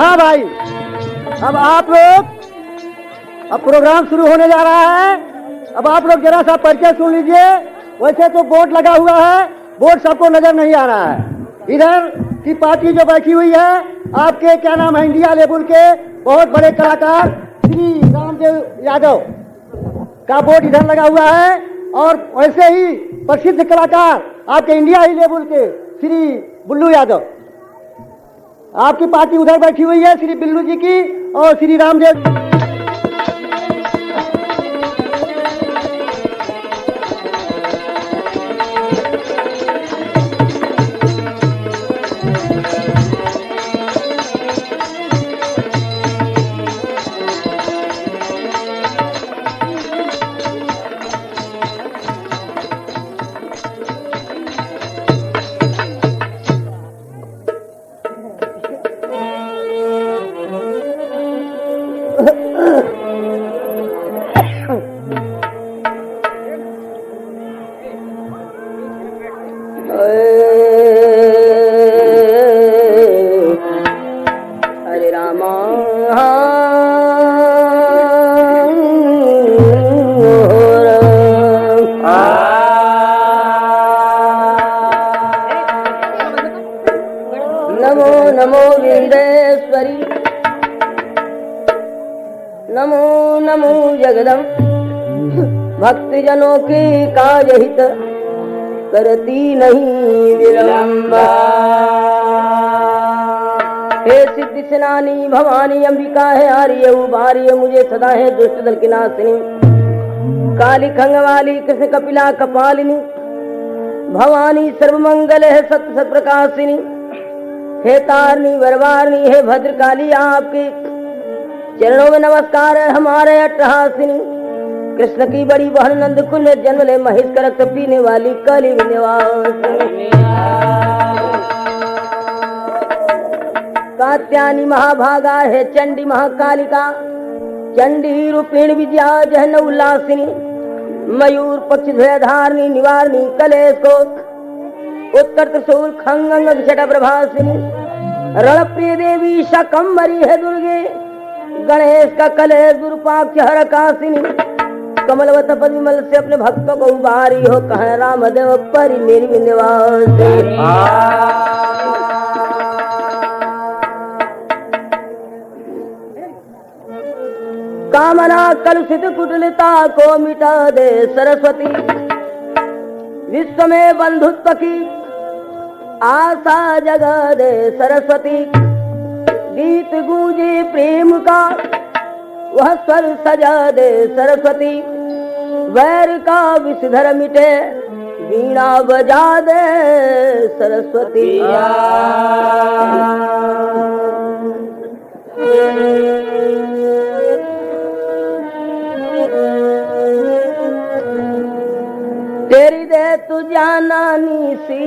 हाँ भाई, अब आप लोग, अब प्रोग्राम शुरू होने जा रहा है। अब आप लोग जरा सा परिचय सुन लीजिए। वैसे तो बोर्ड लगा हुआ है, बोर्ड सबको नजर नहीं आ रहा है। इधर की पार्टी जो बैठी हुई है, आपके क्या नाम है, इंडिया लेवल के बहुत बड़े कलाकार श्री रामदेव यादव का बोर्ड इधर लगा हुआ है। और वैसे ही प्रसिद्ध कलाकार आपके इंडिया ही लेवल के श्री बुल्लू यादव, आपकी पार्टी उधर बैठी हुई है, श्री बिल्लू जी की और श्री रामदेव। हरे रामा नमो नमो वीरेश्वरी, नमो नमो जगदम, भक्तजनों के काज हित करती नहीं विलंबा। हे सिद्धि सेनानी भवानी अंबिका है आर्य उबार्य, मुझे सदा है दुष्ट दल की नाशिनी, काली खंग वाली कृष्ण कपिला कपालिनी, भवानी सर्वमंगल है सत्य सत प्रकाशिनी, हे तारनी वरवारनी, हे भद्रकाली आपके चरणों में नमस्कार है हमारे अट्टहासिनी। कृष्ण की बड़ी बहन नंद कुंज जन्म ले महेश का रक्त पीने वाली काली विन्यवासिनी, कात्यायनी महाभागा है चंडी महाकालिका, चंडी रूपिणी विद्या जहन उल्लासिनी, मयूर पक्ष ध्वजधारिणी निवारणी कलेश को, उत्तर त्रिशूल खंग छटा प्रभासिनी, रणप्रिय देवी शाकंभरी है दुर्गे, गणेश का कलेश दुर्पाक्ष हरकासिनी, कमलवत पद विमल से अपने भक्तों को उबारी हो, कहे रामदेव परी मेरी विन्यवासिनी। कामना कलुषित कुटिलता को मिटा दे सरस्वती, विश्व में बंधुत्व की आशा जगा दे सरस्वती, गीत गूंजे प्रेम का वह स्वर सजा दे सरस्वती, वैर का विषधर मिटे वीणा बजा दे सरस्वती। तेरी दे तू जानानी सी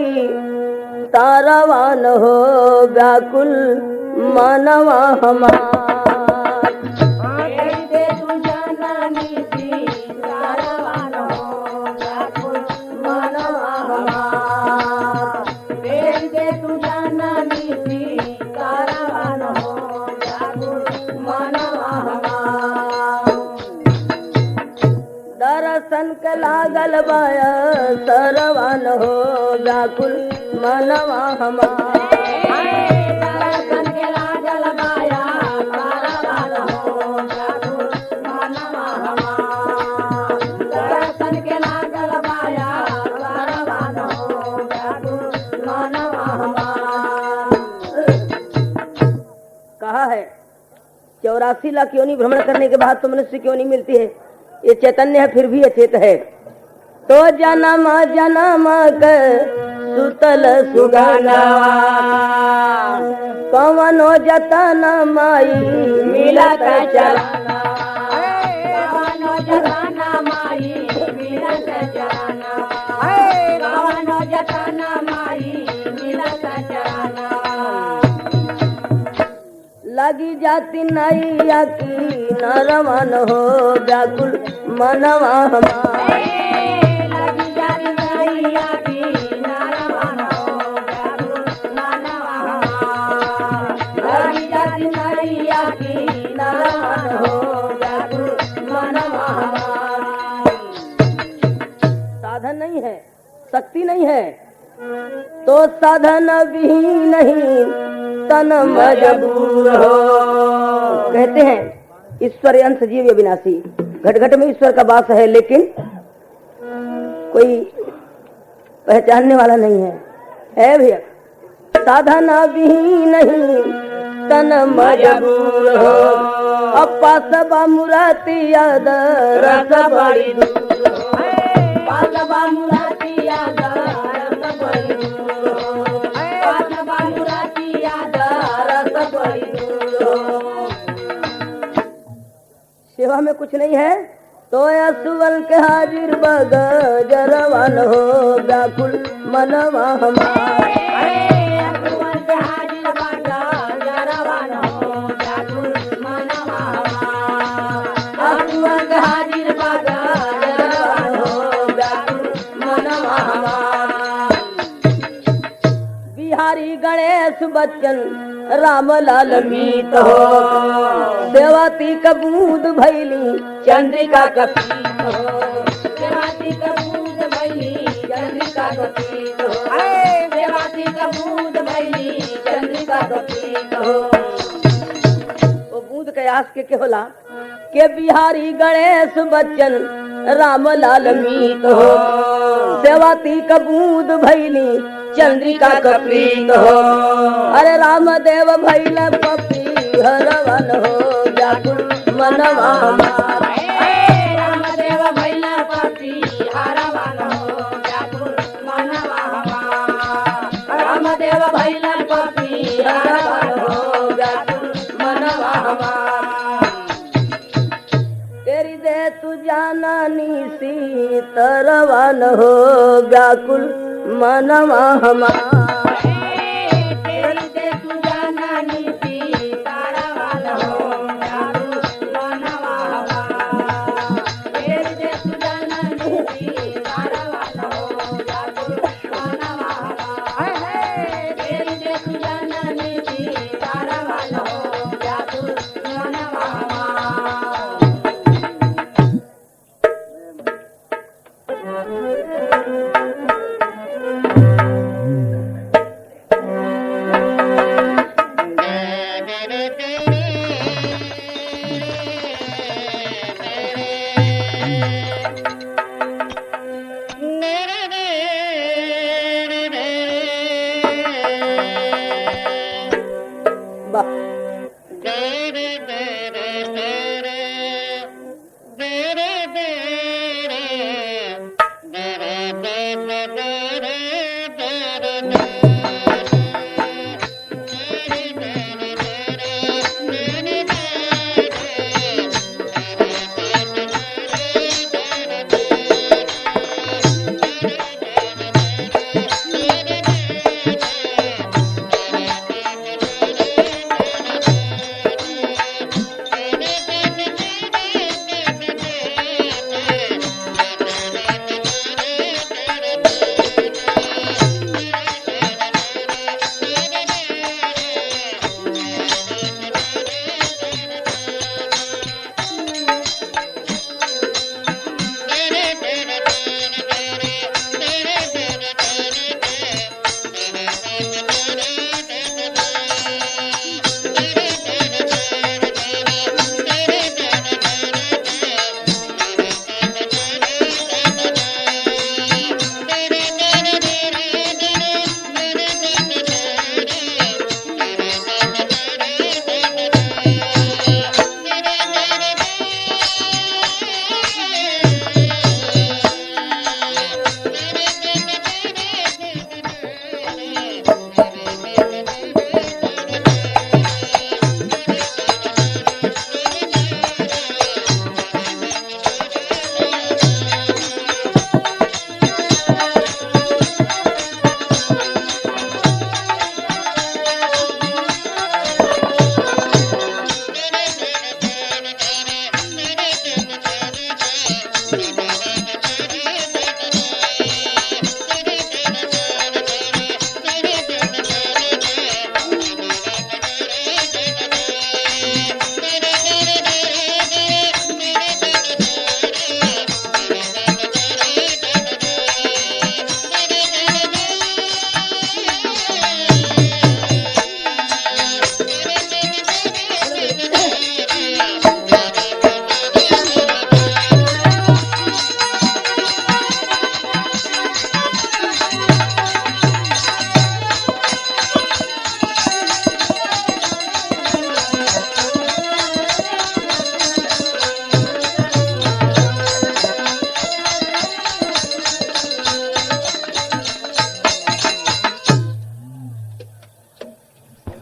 तारावान हो व्याकुल मानवा हमार, तेरी दे तू जानानी सी तारावान हो व्याकुल मानवा हमार, तेरी दे तू जानानी सी तारावान हो व्याकुल मानवा हमार। दर्शन के लागल बाया सरवान हो व्याकुल मनवा हमार, दर्शन के लागल बाया सरवान हो व्याकुल मनवा हमार, दर्शन के लागल बाया सरवान हो व्याकुल मनवा हमार। कहा है 84 लाख योनि भ्रमण करने के बाद तो मनुष्य क्यों नहीं मिलती है, ये चैतन्य है फिर भी अचेत है। तो जन्म जन्म कर सुतल सुगनवा, कवनो जतन माई मिलत चलना, कवनो जतन माई मिलत चलना, कवनो जतन माई मिलत चलना, लगी जाती नैया की नरवन हो व्याकुल मनवा हमार, लगी जाती नैया की नरवन हो व्याकुल मनवा हमार, लगी जाती तो साधन भी नहीं तन मजबूर हो। कहते हैं ईश्वर अंश जीव अविनाशी, घट घट में ईश्वर का वास है लेकिन कोई पहचानने वाला नहीं है भैया। साधन भी नहीं तन मजबूर हो, अपा सबा मुराती याद रस बड़ी दूर हो, पासबा मुराती याद रस बड़ी दूर हो, पासबा मुराती याद रस बड़ी दूर हो। सेवा में कुछ नहीं है तो असुवल के हाजिर बग जरवान हो, व्याकुल मनवा हमारा। बिहारी गणेश बच्चन राम लाल मीत हो, देवाती कबूद भैली चंद्रिका कपीत हो, देवाती कबूद भैली चंद्रिका कपीत हो, देवाती कबूद भैली चंद्रिका कपीत हो। वो बूंद के आस के होला के बिहारी गणेश बच्चन राम लाल मीत हो, देवाती कबूद भैली चंद्रिका कपीत हो। अरे रामदेव भैल पपी हरवन हो, व्याकुल मनवा हमारा। रामदेव भैल पपी हरवन हो, व्याकुल मनवा हमारा। रामदेव भैल पपी हरवन हो, व्याकुल मनवा हमारा। तेरी दे तू जानानी सी तरवन हो, व्याकुल मनवा हमारा। तेरी दे तू जानानी सी तरवन हो, व्याकुल मनवा हमारा। तेरी दे तू जानानी सी तरवन हो, व्याकुल मनवा हमारा। तेरी दे तू जानानी सी तरवन हो, व्याकुल मनवा हमारा।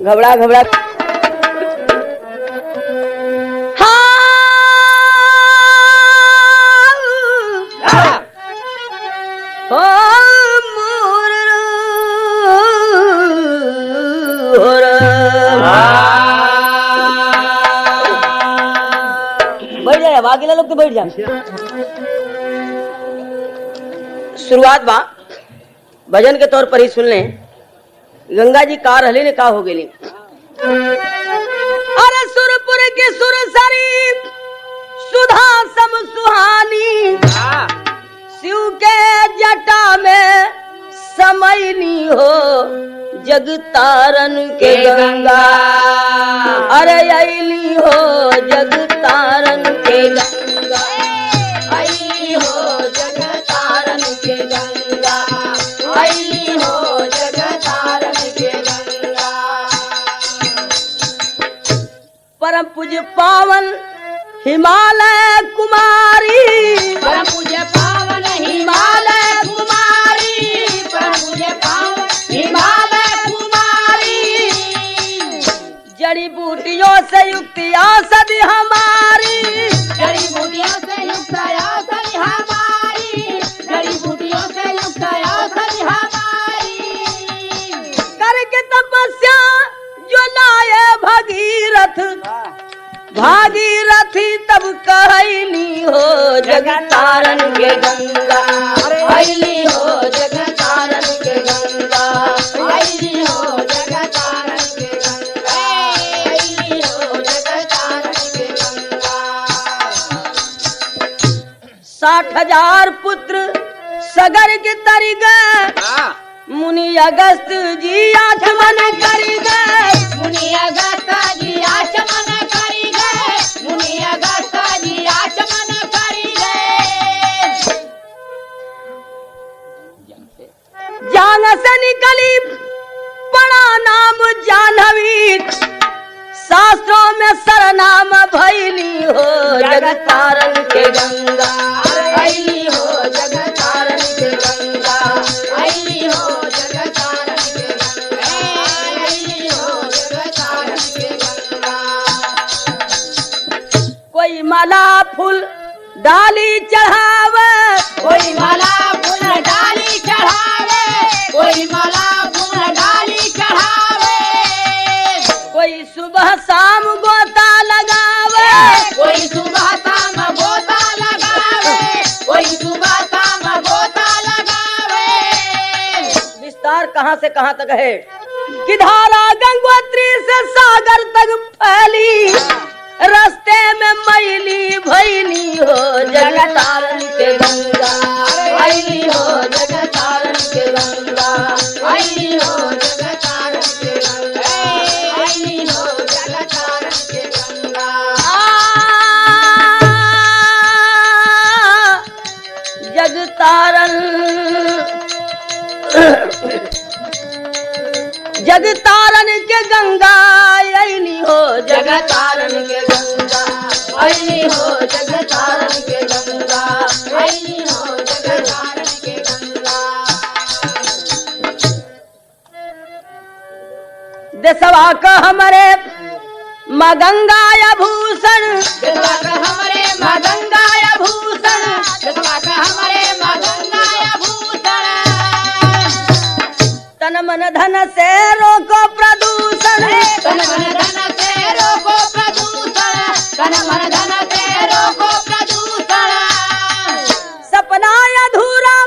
घबरा घबरा बैठ जाए, बाकी लोग तो बैठ जाए। शुरुआत बा भजन के तौर पर ही सुन लें। गंगा जी कार हले ने का हो गेली। अरे सुरपुर की सुरसरी सुधा सम सुहानी, शिव के जटा में समयनी हो जग तारन के गंगा। अरे अली हो जग तारन के गंगा, अली हो जग तारन के गंगा, अली हो जग तारन के गंगा। परम पूज्य पावन हिमालय कुमारी, परम पूज्य पावन हिमालय कुमारी, परम पूज्य पावन हिमालय कुमारी। जड़ी बूटियों से युक्त औषधि हमारी, जड़ी बूटियों से युक्त औषधि हमारी, जड़ी बूटियों से युक्त औषधि हमारी। करके तपस्या जो लाए भगीरथ, भागीरथी तब कहली हो जग तारन के गंगा। अली हो जग तारन के गंगा, अली हो जग तारन के गंगा, अली हो जग तारन के गंगा। 60,000 पुत्र सगर के तरी गए, मुनि अगस्त जी आचमन करी गए, मुनि अगस्त जी आचमन करी गए, मुनि अगस्त जी आचमन करी गए। जान से निकली बड़ा नाम जाह्नवी, शास्त्रों में सरनाम भैली हो जग तारन के गंगा। अली हो जग तारन के गंगा, अली हो जग तारन के गंगा, अली हो जग तारन के गंगा। कोई माला फूल डाली चढ़ावे, कोई माला फूल डाली चढ़ावे, कोई माला फूल डाली चढ़ावे। कोई सुबह शाम गोता लगावे, कोई सुबह शाम गोता लगावे, कोई सुबह शाम गोता लगावे। विस्तार कहां से कहां तक है कि धारा गंगोत्री से सागर तक फैली, रास्ते में मैली भैली हो जग तारन के गंगा। अली हो जग तारन के गंगा, अली हो जग तारन के गंगा, अली हो जग तारन के गंगा। जग तारन जग तारन के गंगा, अली हो जग तारन के गंगा, अली हो जग तारन के गंगा, अली हो जग तारन के गंगा। देशवा का हमारे माँ गंगा भूषण, देशवा का हमारे माँ गंगा भूषण, देशवा का हमारे माँ गंगा भूषण। तन मन धन से रोको प्रदूषण, तन मन धन से रोको प्रदूषण, तन मन धन से रोको प्रदूषण। सपना अधूरा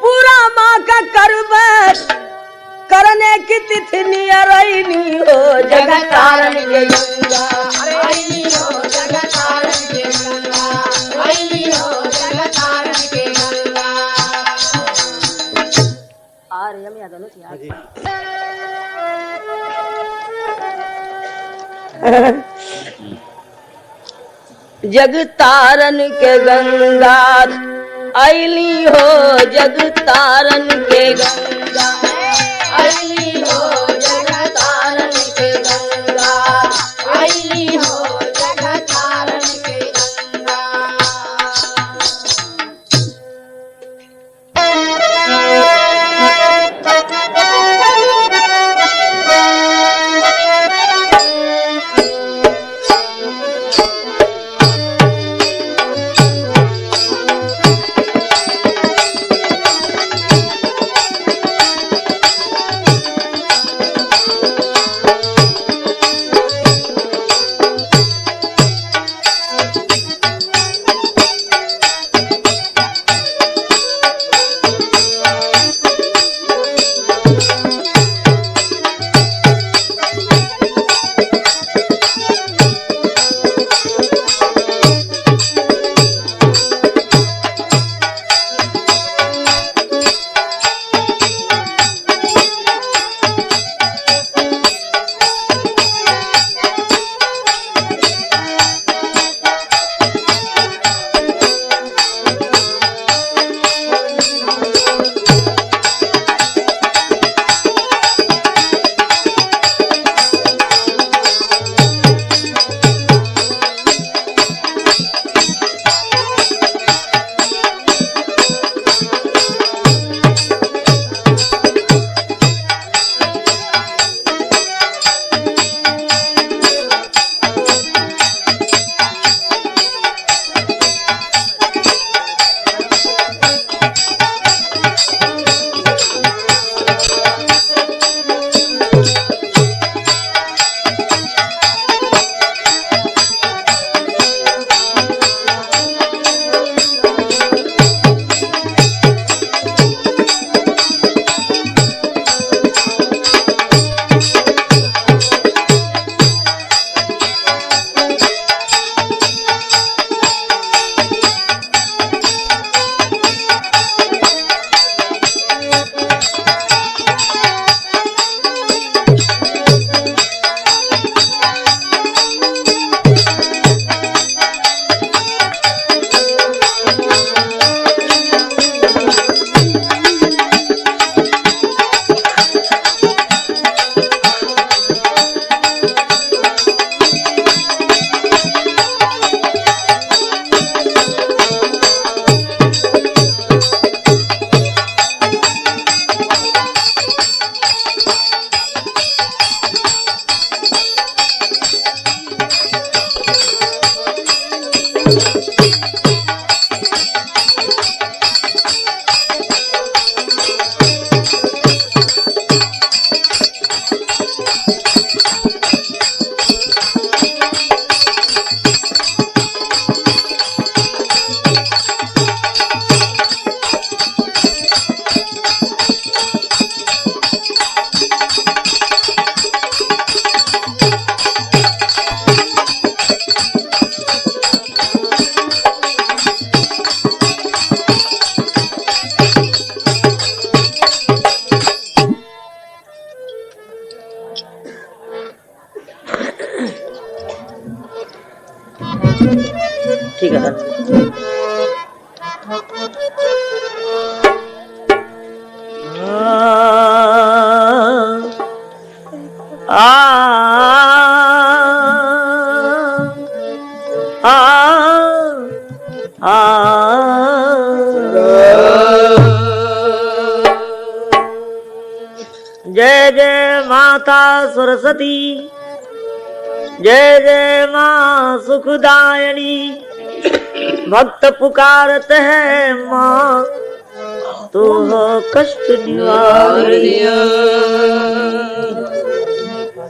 पूरा माँ का करबे, करने की तिथि नियरैनी हो जग तारन के गंगा। अली हो जग तारन के गंगा, अली हो जग तारन के गंगा। आ रही हम याद जग तारन के गंगा, अली हो जग तारन के गंगा, अली हो जग तारन के गंगा, अली हो जग तारन के गंगा। ठीक है सर। जय जय माता सरस्वती, जय जय माँ सुखदायिनी। भक्त पुकारत है माँ, तू हो कष्ट निवारणी।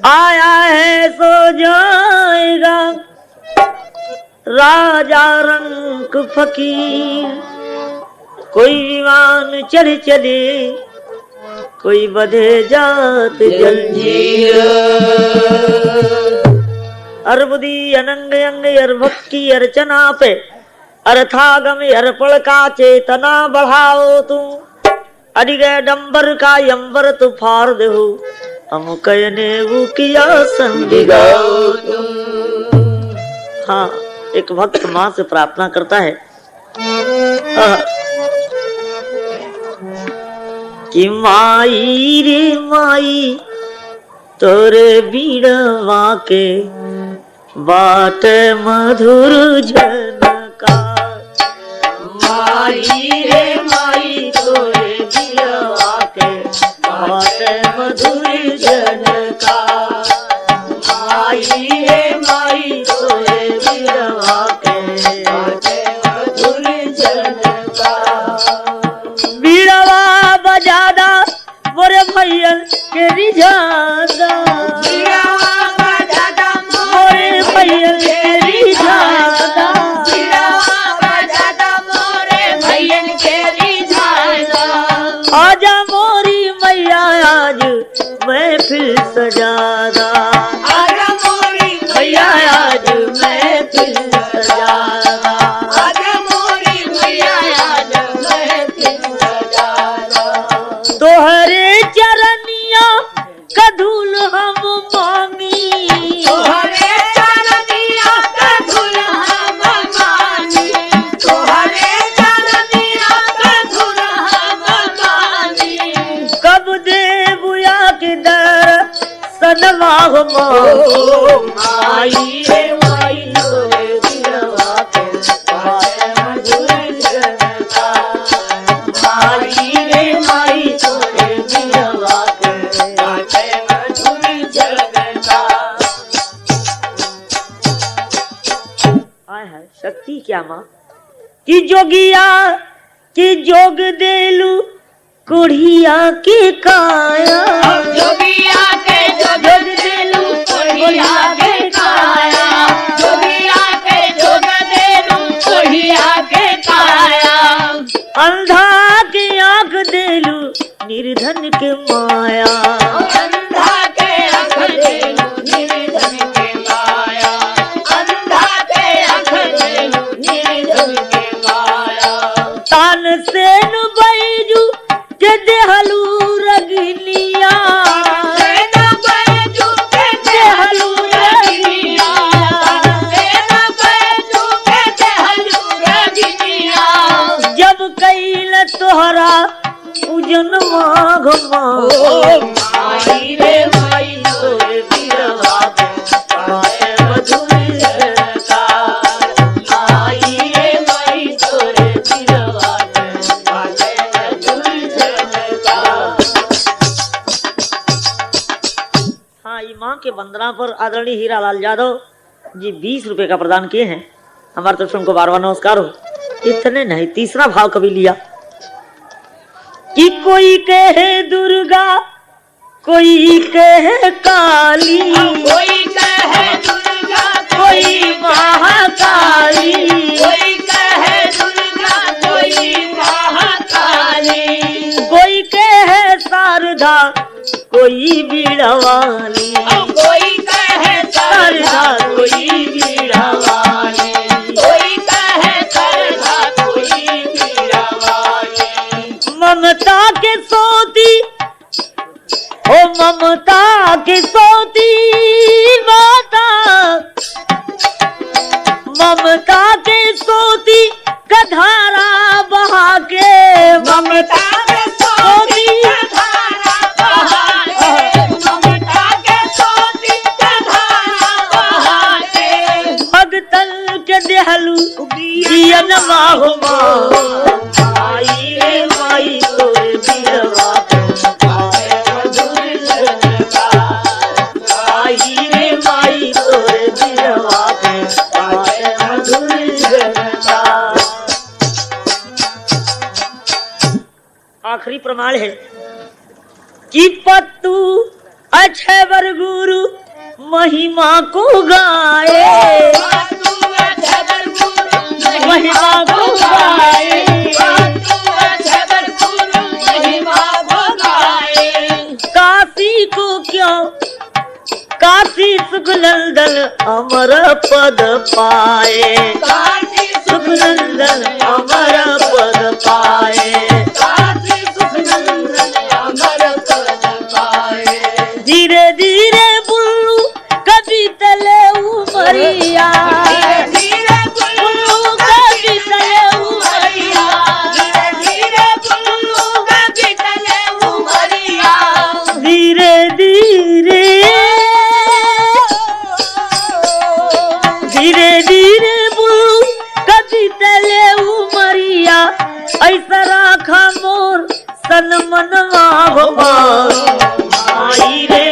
आया है सो जाएगा राजा रंग फकीर। कोई विमान चढ़ चले, कोई बधे जात जंजीर। अरबुदी अनंग अंग अर भक्ति अर्चना पे, अर्थागम हर पल का चेतना बढ़ाओ तुम। अडिगे डंबर का यंबर तू फार दे हो, हम कहने वो किया संदिगाओ तुम। हाँ, एक भक्त माँ से प्रार्थना करता है कि माई रे माई, तोरे बीड़वा के बाट मधुर झनकार। माई रे माई, तोरे बीड़वा के बाट मधुर झनकार। माई रे माई, तोरे बीड़वा के बाट मधुर झनकार। बीड़वा बजादा मोरे भैया के रिझादा, मोरे भैया के रिझादा, आजा मोरी मैया आज मैं फिर सजादा। आजा मोरी मैया आज मैं फिर सजादा। आजा मोरी मैया आज मैं फिर सजादा। तोहरे चरनिया कधूल हम मांगी, तोहरे चरनिया कधूल हम मांगी, तोहरे चरनिया कधूल हम मांगी। कब दे बुया के दर्शनवा हो माई रे माई, तोरे बीड़वा के बाट मधुर झनकार। माई रे माई, तोरे बीड़वा के बाट मधुर झनकार। आय हाय शक्ति क्या माँ कि जोगिया कि जोग देलू कोढ़िया के काया। जोगिया के जोग देलू कोढ़िया के काया। जोगिया के जोग देलू कोढ़िया के काया। अंधा की आंख देलू निर्धन के माया। अंधा के आंख देलू निर्धन के माया। अंधा के आंख देलू निर्धन के माया। तान से नु बैजू के देहलू रगनिया, सेना बैजू के देहलू रगनिया, सेना बैजू के देहलू रगनिया। जब कैल तोहरा पूजन माघ माई रे माई, तोरे बीड़वा के बाट मधुर झनकार। माई रे माई, तोरे बीड़वा के बाट मधुर झनकार। हाँ, ये माँ के वंदना पर आदरणीय हीरालाल यादव जी 20 रुपए का प्रदान किए हैं। हमारे तरफ से उनको बार बार नमस्कार हो। इतने नहीं, तीसरा भाव कभी लिया कि कोई कहे दुर्गा, कोई कहे काली, कोई कहे दुर्गा, कोई महाकाली, कोई कहे दुर्गा, कोई महाकाली, कोई कहे शारदा, कोई बीड़ावाली, कोई कहे शारदा, कोई बीड़ावाली, कोई कहे शारदा, कोई बीड़ावाली। ममता के सोती, ओ ममता के सोती माता, ममता के सोती का धारा बहा के, ममता के सोती का धारा बहा के, ममता के सोती का धारा बहा के, भगतन के देहलू दियन माहो आई रे माई तोरे बिरवा आई रे माई तोरे बिरवा आखिरी प्रमाण है कि पत्तू अक्षर गुरु महिमा को गाए, महिमा को गाए, काशी को क्यों काशी सुखनंदन अमर पद पाए, काशी सुखनंदन अमर पद पाए, काशी सुखनंदन अमर पद पाए। धीरे धीरे बुल्लू कभी तले उमरिया, धीरे बुल्लू कभी तले उमरिया, धीरे बुल्लू कभी तले उमरिया, धीरे धीरे धीरे धीरे बुल्लू कभी तले उमरिया, ऐसा राखा मोर सन मनवा भगवान आई रे